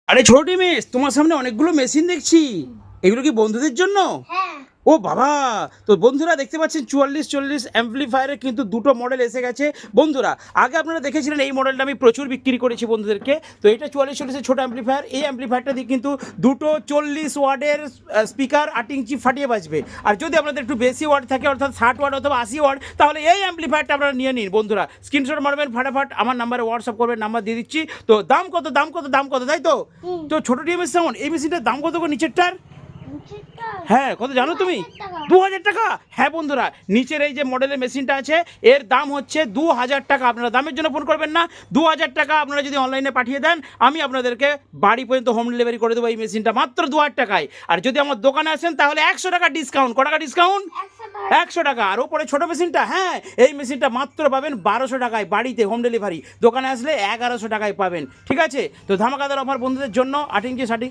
আরে ছোট টিমিস, তোমার সামনে অনেকগুলো মেশিন দেখছি। এগুলো কি বন্ধুদের জন্য? হ্যাঁ। ও বাবা! তো বন্ধুরা দেখতে পাচ্ছেন 4440 অ্যাম্পলিফায়ারের কিন্তু দুটো মডেল এসে গেছে। বন্ধুরা আগে আপনারা দেখেছিলেন এই মডেলটা আমি প্রচুর বিক্রি করেছি বন্ধুদেরকে। তো এটা 4440 ছোট অ্যাম্পলিফায়ার। এই অ্যাম্পলিফায়ারটা দিয়ে কিন্তু দুটো 40 ওয়াটের স্পিকার 8 ইঞ্চি ফাটিয়ে বাজবে। আর যদি আপনাদের একটু বেশি ওয়াট থাকে, অর্থাৎ 60 ওয়াট অথবা 80 ওয়াট, তাহলে এই অ্যাম্পলিফায়ারটা আপনারা নিয়ে নিন। বন্ধুরা স্ক্রিনশট মারবেন ফাটাফাট, আমার নাম্বারে হোয়াটসঅ্যাপ করবেন, নাম্বার দিয়ে দিচ্ছি। তো দাম কত, দাম কত, দাম কত, তাই তো? তো ছোট টিএমএস সাউন্ড এই মেশিনটার দাম কত গো নিচেরটার? হ্যাঁ, কত জানো তুমি? 2000 টাকা। হ্যাঁ বন্ধুরা, নিচের এই যে মডেলের মেশিনটা আছে এর দাম হচ্ছে 2000 টাকা। আপনারা দামের জন্য ফোন করবেন না, 2000 টাকা আপনারা যদি অনলাইনে পাঠিয়ে দেন আমি আপনাদেরকে বাড়ি পর্যন্ত হোম ডেলিভারি করে দেবো এই মেশিনটা মাত্র 2000 টাকায়। আর যদি আমার দোকানে আসেন তাহলে 100 টাকা ডিসকাউন্ট। ক টাকা ডিসকাউন্ট? 100 টাকা। আর ওপরে ছোটো মেশিনটা, হ্যাঁ এই মেশিনটা মাত্র পাবেন 1200 টাকায় বাড়িতে হোম ডেলিভারি। দোকানে আসলে 1100 টাকায় পাবেন। ঠিক আছে, তো ধামাকাদার অফার বন্ধুদের জন্য 8 ইঞ্চি 60